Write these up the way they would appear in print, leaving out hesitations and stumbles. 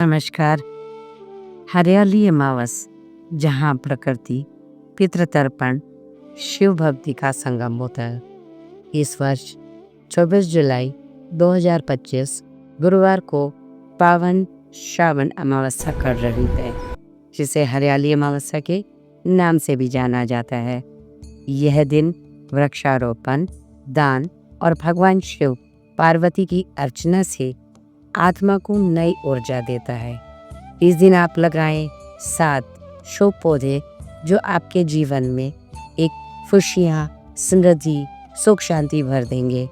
नमस्कार। हरियाली अमावस, जहाँ प्रकृति, पितृतर्पण, शिव भक्ति का संगम होता है। इस वर्ष 24 जुलाई 2025 गुरुवार को पावन श्रावण अमावस्या कर रही है, जिसे हरियाली अमावस्या के नाम से भी जाना जाता है। यह दिन वृक्षारोपण, दान और भगवान शिव पार्वती की अर्चना से आत्मा को नई ऊर्जा देता है। इस दिन आप लगाएं 7 शुभ पौधे जो आपके जीवन में एक खुशियाँ, समृद्धि, सुख शांति भर देंगे।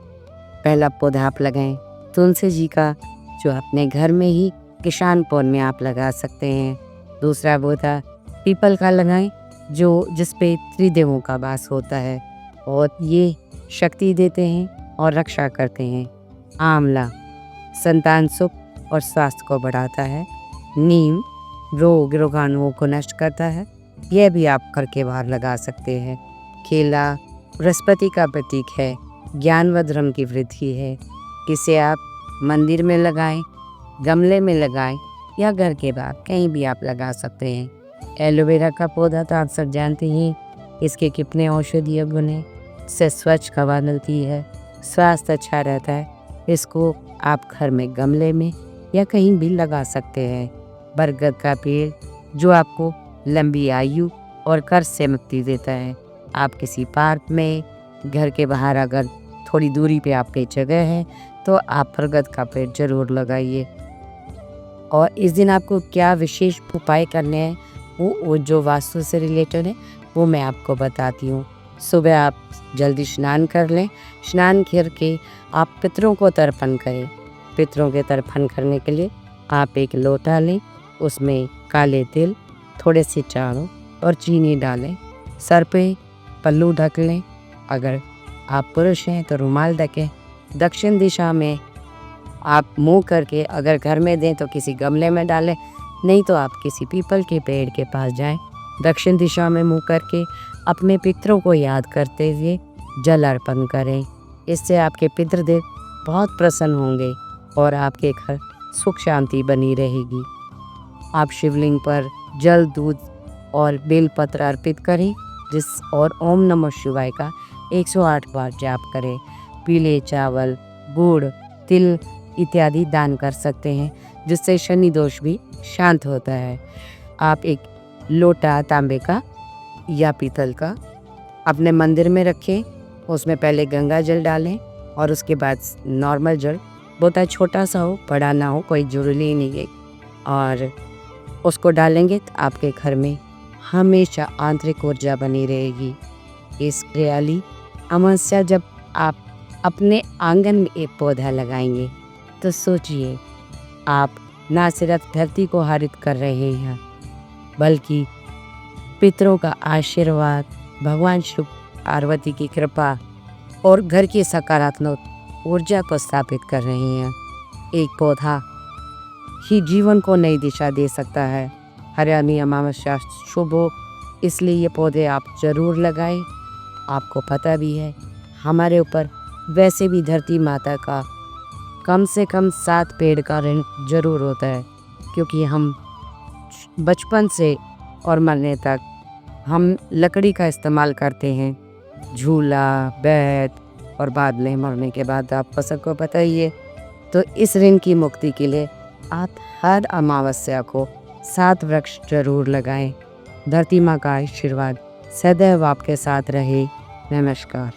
पहला पौधा आप लगाएं तुलसी जी का, जो अपने घर में ही किसान पौध में आप लगा सकते हैं। दूसरा पौधा पीपल का लगाएं, जो जिसपे त्रिदेवों का वास होता है और ये शक्ति देते हैं और रक्षा करते हैं। आंवला संतान सुख और स्वास्थ्य को बढ़ाता है। नीम रोग रोगाणुओं को नष्ट करता है, यह भी आप घर के बाहर लगा सकते हैं। केला बृहस्पति का प्रतीक है, ज्ञान व धर्म की वृद्धि है। इसे आप मंदिर में लगाएं, गमले में लगाएं या घर के बाहर कहीं भी आप लगा सकते हैं। एलोवेरा का पौधा तो आप सब जानते ही, इसके कितने औषधीय गुण हैं। इससे स्वच्छ हवा मिलती है, स्वास्थ्य अच्छा रहता है। इसको आप घर में गमले में या कहीं भी लगा सकते हैं। बरगद का पेड़, जो आपको लंबी आयु और कर्ज से मुक्ति देता है। आप किसी पार्क में, घर के बाहर अगर थोड़ी दूरी पे आपकी जगह है तो आप बरगद का पेड़ जरूर लगाइए। और इस दिन आपको क्या विशेष उपाय करने हैं, वो जो वास्तु से रिलेटेड है वो मैं आपको बताती हूँ। सुबह आप जल्दी स्नान कर लें। स्नान करके आप पितरों को तर्पण करें। पितरों के तर्पण करने के लिए आप एक लोटा लें, उसमें काले तिल, थोड़े से चावल और चीनी डालें। सर पे पल्लू ढक लें। अगर आप पुरुष हैं तो रुमाल ढकें। दक्षिण दिशा में आप मुंह करके अगर घर में दें तो किसी गमले में डालें, नहीं तो आप किसी पीपल के पेड़ के पास जाएं। दक्षिण दिशा में मुंह करके अपने पितरों को याद करते हुए जल अर्पण करें। इससे आपके पितृदेव बहुत प्रसन्न होंगे और आपके घर सुख शांति बनी रहेगी। आप शिवलिंग पर जल, दूध और बेलपत्र अर्पित करें और ओम नमः शिवाय का 108 बार जाप करें। पीले चावल, गुड़, तिल इत्यादि दान कर सकते हैं, जिससे शनि दोष भी शांत होता है। आप एक लोटा तांबे का या पीतल का अपने मंदिर में रखें। उसमें पहले गंगा जल डालें और उसके बाद नॉर्मल जल, बहुत छोटा सा हो, बड़ा ना हो, कोई जरूरी नहीं है, और उसको डालेंगे तो आपके घर में हमेशा आंतरिक ऊर्जा बनी रहेगी। इस हरियाली अमावस्या जब आप अपने आंगन में एक पौधा लगाएंगे तो सोचिए, आप ना सिर्फ धरती को हरित कर रहे हैं, बल्कि पितरों का आशीर्वाद, भगवान शिव पार्वती की कृपा और घर की सकारात्मक ऊर्जा को स्थापित कर रहे हैं। एक पौधा ही जीवन को नई दिशा दे सकता है। हरियाली अमावस्या शुभ हो, इसलिए ये पौधे आप जरूर लगाएं। आपको पता भी है, हमारे ऊपर वैसे भी धरती माता का कम से कम 7 पेड़ का ऋण जरूर होता है, क्योंकि हम बचपन से और मरने तक हम लकड़ी का इस्तेमाल करते हैं। झूला, बैट और बाद में मरने के बाद आपको सबको पता ही है। तो इस ऋण की मुक्ति के लिए आप हर अमावस्या को 7 वृक्ष जरूर लगाएं। धरती माँ का आशीर्वाद सदैव आपके साथ रहे। नमस्कार।